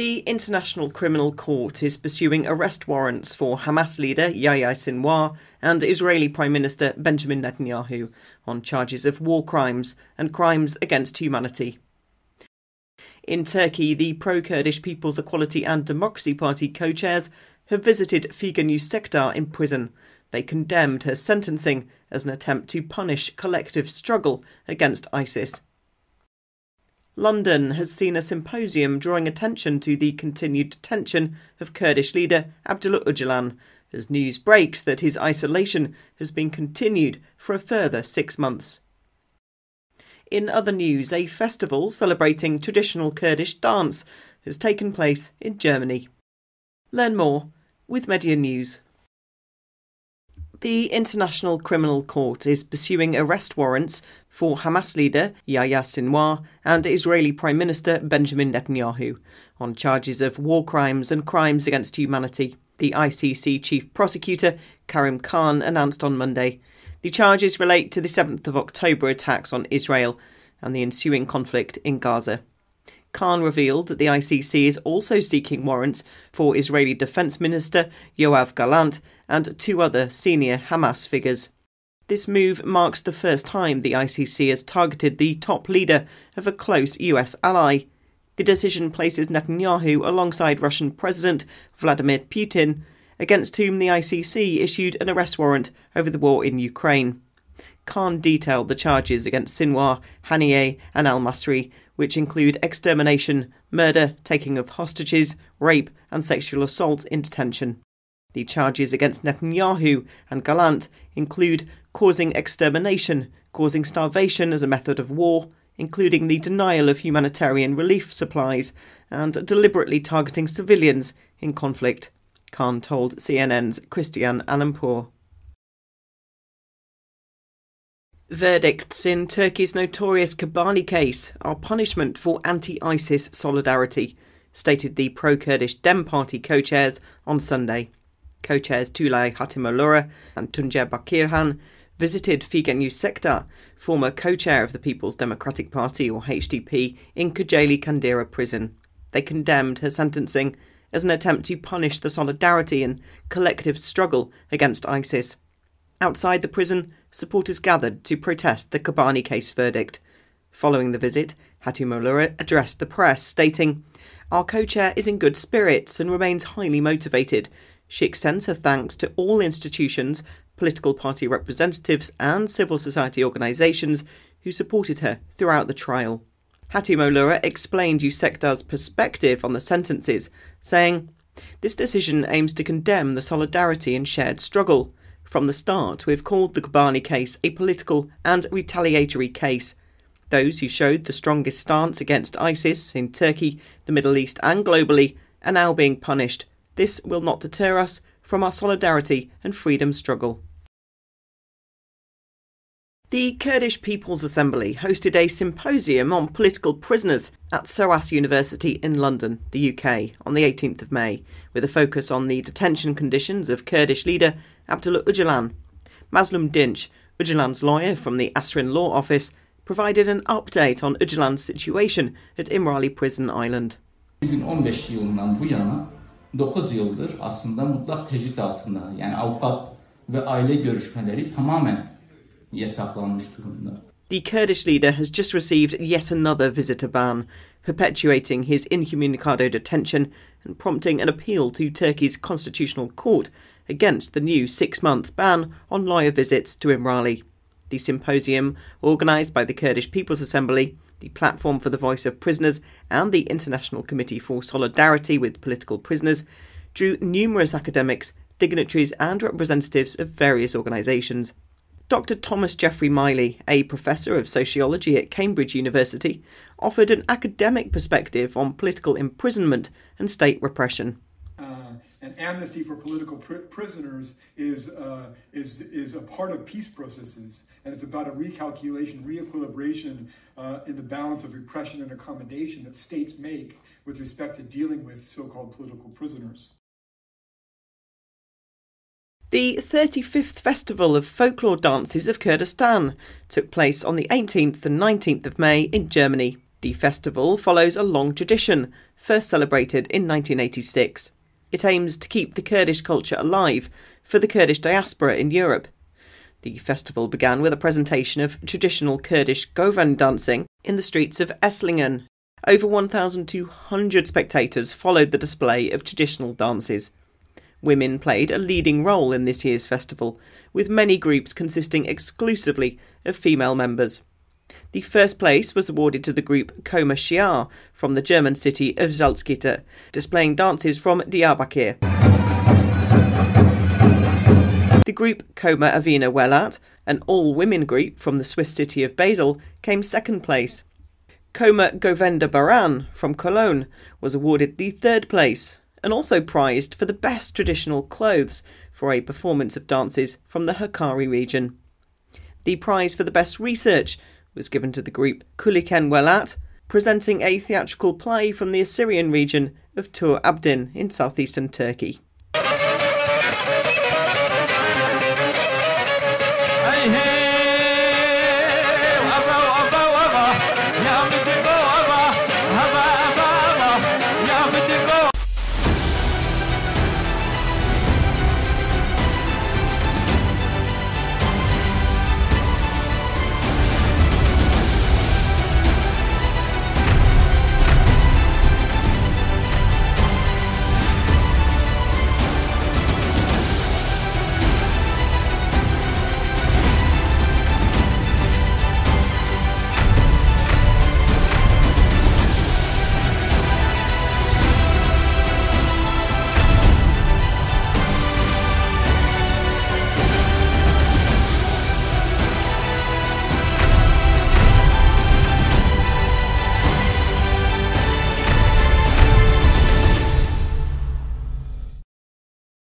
The International Criminal Court is pursuing arrest warrants for Hamas leader Yahya Sinwar and Israeli Prime Minister Benjamin Netanyahu on charges of war crimes and crimes against humanity. In Turkey, the pro-Kurdish People's Equality and Democracy Party co-chairs have visited Figen Yüksekdağ in prison. They condemned her sentencing as an attempt to punish collective struggle against ISIS. London has seen a symposium drawing attention to the continued detention of Kurdish leader Abdullah Öcalan, as news breaks that his isolation has been continued for a further 6 months. In other news, a festival celebrating traditional Kurdish dance has taken place in Germany. Learn more with Media News. The International Criminal Court is pursuing arrest warrants for Hamas leader Yahya Sinwar and Israeli Prime Minister Benjamin Netanyahu on charges of war crimes and crimes against humanity, the ICC chief prosecutor Karim Khan announced on Monday. The charges relate to the 7th of October attacks on Israel and the ensuing conflict in Gaza. Khan revealed that the ICC is also seeking warrants for Israeli Defence Minister Yoav Gallant and 2 other senior Hamas figures. This move marks the first time the ICC has targeted the top leader of a close US ally. The decision places Netanyahu alongside Russian President Vladimir Putin, against whom the ICC issued an arrest warrant over the war in Ukraine. Khan detailed the charges against Sinwar, Haniyeh and al-Masri, which include extermination, murder, taking of hostages, rape and sexual assault in detention. The charges against Netanyahu and Gallant include causing extermination, causing starvation as a method of war, including the denial of humanitarian relief supplies, and deliberately targeting civilians in conflict, Khan told CNN's Christian Alampour. Verdicts in Turkey's notorious Kobani case are punishment for anti-ISIS solidarity, stated the pro-Kurdish Dem Party co-chairs on Sunday. Co-chairs Tülay Hatimolura and Tuncer Bakirhan visited Figen Yüksekdağ, former co-chair of the People's Democratic Party or HDP, in Kocaeli Kandera prison. They condemned her sentencing as an attempt to punish the solidarity and collective struggle against ISIS. Outside the prison, supporters gathered to protest the Kobani case verdict. Following the visit, Hatimolura addressed the press, stating, "Our co-chair is in good spirits and remains highly motivated. She extends her thanks to all institutions, political party representatives and civil society organisations who supported her throughout the trial." Hatimolura explained Yüksekdağ's perspective on the sentences, saying, "This decision aims to condemn the solidarity and shared struggle. From the start, we've called the Kobani case a political and retaliatory case. Those who showed the strongest stance against ISIS in Turkey, the Middle East and globally are now being punished. This will not deter us from our solidarity and freedom struggle." The Kurdish People's Assembly hosted a symposium on political prisoners at SOAS University in London, the UK, on the 18th of May, with a focus on the detention conditions of Kurdish leader Abdullah Öcalan. Mazlum Dinç, Öcalan's lawyer from the Asrin Law Office, provided an update on Öcalan's situation at İmralı Prison Island. 2015 yılından bu yana 9 yıldır aslında mutlak tecrit altında, yani avukat ve aile görüşmeleri tamamen yasaklanmış durumda. The Kurdish leader has just received yet another visitor ban, perpetuating his incommunicado detention and prompting an appeal to Turkey's constitutional court against the new 6-month ban on lawyer visits to İmralı. The symposium, organised by the Kurdish People's Assembly, the Platform for the Voice of Prisoners and the International Committee for Solidarity with Political Prisoners, drew numerous academics, dignitaries and representatives of various organisations. Dr. Thomas Jeffrey Miley, a professor of sociology at Cambridge University, offered an academic perspective on political imprisonment and state repression. An amnesty for political prisoners is a part of peace processes, and it's about a recalculation, reequilibration in the balance of repression and accommodation that states make with respect to dealing with so-called political prisoners. The 35th Festival of Folklore Dances of Kurdistan took place on the 18th and 19th of May in Germany. The festival follows a long tradition, first celebrated in 1986. It aims to keep the Kurdish culture alive for the Kurdish diaspora in Europe. The festival began with a presentation of traditional Kurdish Govan dancing in the streets of Esslingen. Over 1,200 spectators followed the display of traditional dances. Women played a leading role in this year's festival, with many groups consisting exclusively of female members. The first place was awarded to the group Koma Shiar from the German city of Salzgitter, displaying dances from Diyarbakir. The group Koma Avina Welat, an all-women group from the Swiss city of Basel, came second place. Koma Govenda Baran from Cologne was awarded the third place, and also prized for the best traditional clothes for a performance of dances from the Hakkari region. The prize for the best research was given to the group Kuliken Welat, presenting a theatrical play from the Assyrian region of Tur Abdin in southeastern Turkey.